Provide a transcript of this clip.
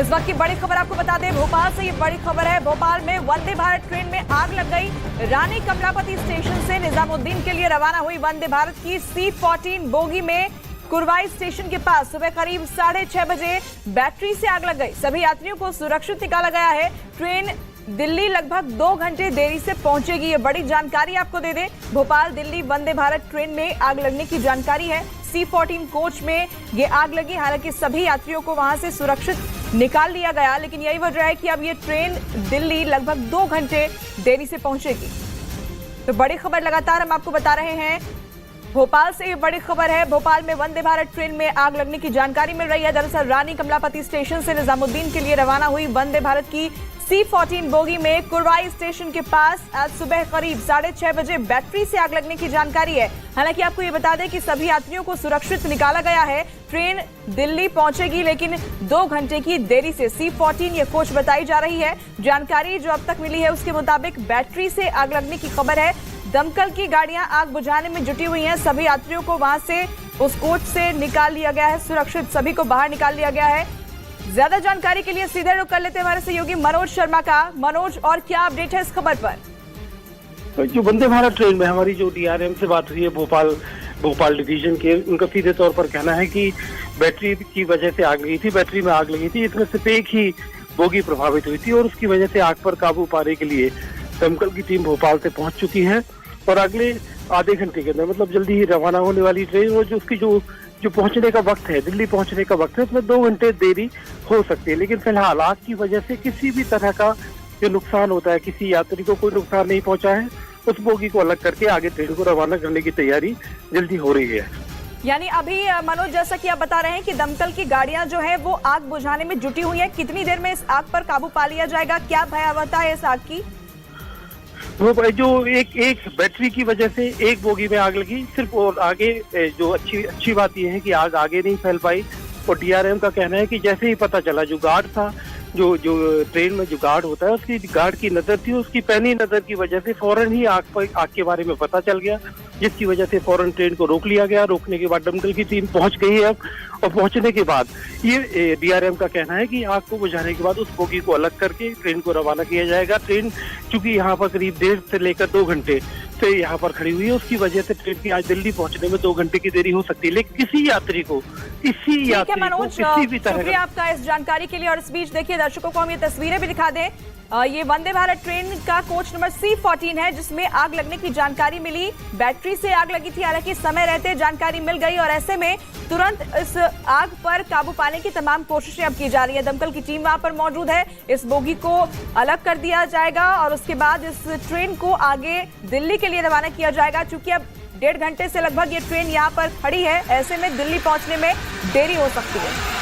इस वक्त की बड़ी खबर आपको बता दें, भोपाल से ये बड़ी खबर है। भोपाल में वंदे भारत ट्रेन में आग लग गई। रानी कमलापति स्टेशन से निजामुद्दीन के लिए रवाना हुई वंदे भारत की C14 बोगी में कुरवाई स्टेशन के पास सुबह करीब 6:30 बजे बैटरी से आग लग गई। सभी यात्रियों को सुरक्षित निकाला गया है। ट्रेन दिल्ली लगभग 2 घंटे देरी से पहुंचेगी। ये बड़ी जानकारी आपको दे दें, भोपाल दिल्ली वंदे भारत ट्रेन में आग लगने की जानकारी है। C14 कोच में ये आग लगी। हालांकि सभी यात्रियों को वहां से सुरक्षित निकाल लिया गया, लेकिन यही वजह है कि अब ये ट्रेन दिल्ली लगभग 2 घंटे देरी से पहुंचेगी। तो बड़ी खबर लगातार हम आपको बता रहे हैं। भोपाल से ये बड़ी खबर है। भोपाल में वंदे भारत ट्रेन में आग लगने की जानकारी मिल रही है। दरअसल रानी कमलापति स्टेशन से निजामुद्दीन के लिए रवाना हुई वंदे भारत की C14 बोगी में कुरवाई स्टेशन के पास आज सुबह करीब 6:30 बजे बैटरी से आग लगने की जानकारी है। हालांकि आपको ये बता दें कि सभी यात्रियों को सुरक्षित निकाला गया है। ट्रेन दिल्ली पहुंचेगी, लेकिन 2 घंटे की देरी से। C14 ये कोच बताई जा रही है। जानकारी जो अब तक मिली है उसके मुताबिक बैटरी से आग लगने की खबर है। दमकल की गाड़ियां आग बुझाने में जुटी हुई हैं। सभी यात्रियों को वहां से उस कोच से निकाल लिया गया है। सुरक्षित सभी को बाहर निकाल लिया गया है। ज्यादा जानकारी के लिए सीधे रुख कर लेते हैं हमारे सहयोगी मनोज शर्मा का। मनोज, और क्या अपडेट है इस खबर पर? जो वंदे भारत ट्रेन में हमारी जो DRM से बात हुई है भोपाल डिवीजन के, उनका सीधे तौर पर कहना है कि बैटरी की वजह से आग लगी थी। बैटरी में आग लगी थी, इसमें सिर्फ एक ही बोगी प्रभावित हुई थी और उसकी वजह से आग पर काबू पाने के लिए दमकल की टीम भोपाल से पहुंच चुकी है और अगले आधे घंटे के अंदर, मतलब जल्दी ही रवाना होने वाली ट्रेन, और जो उसकी जो पहुंचने का वक्त है, दिल्ली पहुंचने का वक्त है, उसमें 2 घंटे देरी हो सकती है। लेकिन फिलहाल आग की वजह से किसी भी तरह का जो नुकसान होता है, किसी यात्री को कोई नुकसान नहीं पहुंचा है। उस बोगी को अलग करके आगे ट्रेन को रवाना करने की तैयारी जल्दी हो रही है। यानी अभी मनोज, जैसा कि आप बता रहे हैं कि दमकल की गाड़ियां जो है वो आग बुझाने में जुटी हुई है। कितनी देर में इस आग पर काबू पा लिया जाएगा? क्या भयावहता है इस आग की? वो जो एक बैटरी की वजह से एक बोगी में आग लगी सिर्फ, और आगे जो अच्छी बात यह है कि आग आगे नहीं फैल पाई। और DRM का कहना है कि जैसे ही पता चला, जो गार्ड था, जो ट्रेन में जो गार्ड होता है, उसकी गार्ड की नजर थी, उसकी पैनी नजर की वजह से फौरन ही आग के बारे में पता चल गया, जिसकी वजह से फौरन ट्रेन को रोक लिया गया। रोकने के बाद दमकल की टीम पहुंच गई है अब, और पहुंचने के बाद ये DRM का कहना है कि आग को बुझाने के बाद उस बोगी को अलग करके ट्रेन को रवाना किया जाएगा। ट्रेन चूंकि यहाँ पर करीब 1.5 से लेकर 2 घंटे से यहाँ पर खड़ी हुई है, उसकी वजह से ट्रेन की आज दिल्ली पहुंचने में 2 घंटे की देरी हो सकती है। लेकिन किसी यात्री को किसी भी तरह, शुक्रिया आपका इस जानकारी के लिए। और इस बीच देखिए, दर्शकों को हम ये तस्वीरें भी दिखा दें। ये वंदे भारत ट्रेन का कोच नंबर C14 है, जिसमें आग लगने की जानकारी मिली। बैटरी से आग लगी थी, हालांकि समय रहते जानकारी मिल गई और ऐसे में तुरंत इस आग पर काबू पाने की तमाम कोशिशें अब की जा रही है। दमकल की टीम वहां पर मौजूद है। इस बोगी को अलग कर दिया जाएगा और उसके बाद इस ट्रेन को आगे दिल्ली के लिए रवाना किया जाएगा। चूंकि अब 1.5 घंटे से लगभग ये ट्रेन यहाँ पर खड़ी है, ऐसे में दिल्ली पहुंचने में देरी हो सकती है।